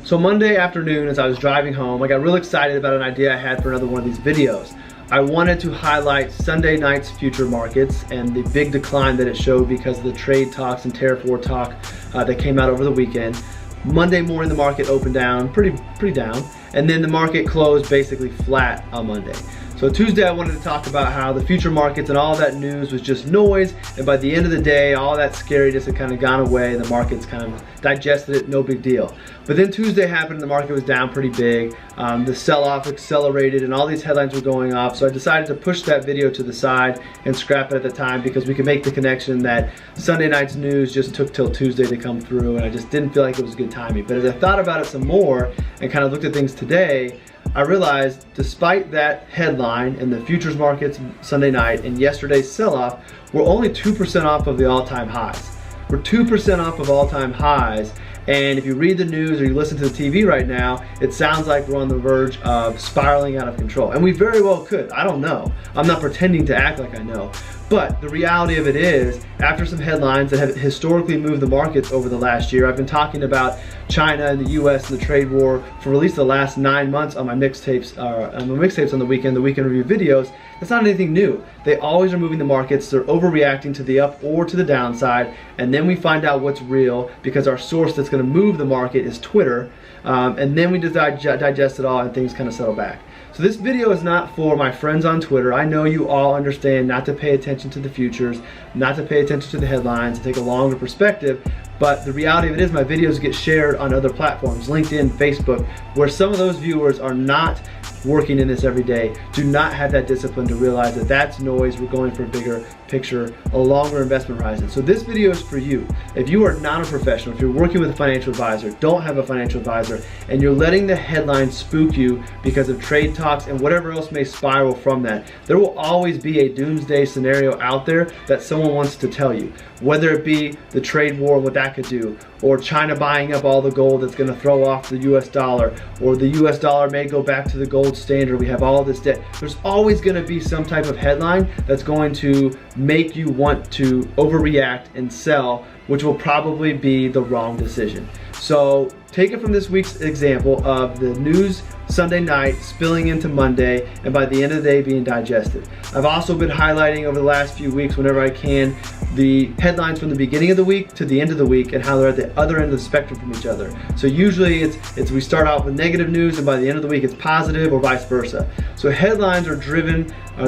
So Monday afternoon, as I was driving home, I got real excited about an idea I had for another one of these videos. I wanted to highlight Sunday night's future markets and the big decline that it showed because of the trade talks and tariff war talk that came out over the weekend. Monday morning, the market opened down, pretty down, and then the market closed basically flat on Monday. So Tuesday, I wanted to talk about how the future markets and all that news was just noise, and by the end of the day, all that scariness had kind of gone away, the markets kind of digested it, no big deal. But then Tuesday happened and the market was down pretty big. The sell-off accelerated and all these headlines were going off, so I decided to push that video to the side and scrap it at the time because we could make the connection that Sunday night's news just took till Tuesday to come through, and I just didn't feel like it was good timing. But as I thought about it some more and kind of looked at things today, I realized despite that headline and the futures markets Sunday night and yesterday's sell-off, we're only 2% off of the all-time highs. We're 2% off of all-time highs, and if you read the news or you listen to the TV right now, it sounds like we're on the verge of spiraling out of control. And we very well could, I don't know. I'm not pretending to act like I know. But the reality of it is, after some headlines that have historically moved the markets over the last year, I've been talking about China and the US and the trade war for at least the last 9 months on my mixtapes on the weekend review videos. That's not anything new. They always are moving the markets. They're overreacting to the up or to the downside, and then we find out what's real because our source that's going to move the market is Twitter, and then we just digest it all and things kind of settle back. So this video is not for my friends on Twitter. I know you all understand not to pay attention to the futures, not to pay attention to the headlines, and take a longer perspective. But the reality of it is my videos get shared on other platforms, LinkedIn, Facebook, where some of those viewers are not working in this every day, do not have that discipline to realize that that's noise. We're going for a bigger picture, a longer investment horizon. So this video is for you. If you are not a professional, if you're working with a financial advisor, don't have a financial advisor, and you're letting the headlines spook you because of trade talks and whatever else may spiral from that, there will always be a doomsday scenario out there that someone wants to tell you. Whether it be the trade war and what that could do, or China buying up all the gold that's going to throw off the US dollar, or the US dollar may go back to the gold standard, we have all this debt. There's always going to be some type of headline that's going to make you want to overreact and sell, which will probably be the wrong decision. So take it from this week's example of the news Sunday night spilling into Monday, and by the end of the day being digested. I've also been highlighting over the last few weeks, whenever I can, the headlines from the beginning of the week to the end of the week and how they're at the other end of the spectrum from each other. So usually it's we start out with negative news and by the end of the week it's positive, or vice versa. So headlines are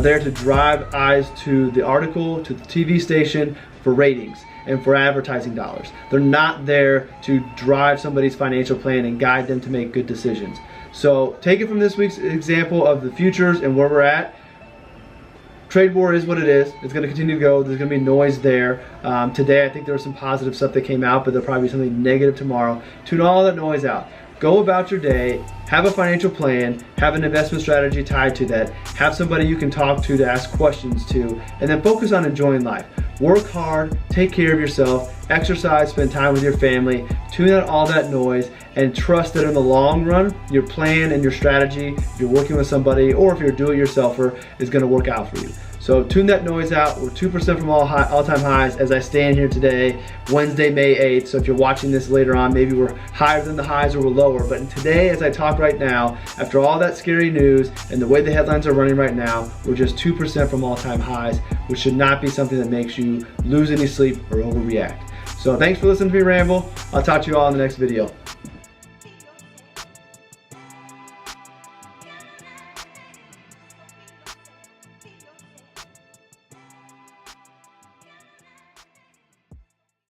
there to drive eyes to the article, to the TV station for ratings and for advertising dollars. They're not there to drive somebody's financial plan and guide them to make good decisions. So take it from this week's example of the futures and where we're at. Trade war is what it is. It's going to continue to go. There's going to be noise there. Today I think there was some positive stuff that came out, but there'll probably be something negative tomorrow. Tune all that noise out. Go about your day, have a financial plan, have an investment strategy tied to that, have somebody you can talk to ask questions to, and then focus on enjoying life. Work hard, take care of yourself, exercise, spend time with your family, tune out all that noise, and trust that in the long run, your plan and your strategy, if you're working with somebody, or if you're a do-it-yourselfer, is going to work out for you. So tune that noise out. We're 2% from all-time highs as I stand here today, Wednesday, May 8th. So if you're watching this later on, maybe we're higher than the highs or we're lower. But today, as I talk right now, after all that scary news and the way the headlines are running right now, we're just 2% from all-time highs, which should not be something that makes you lose any sleep or overreact. So thanks for listening to me ramble. I'll talk to you all in the next video.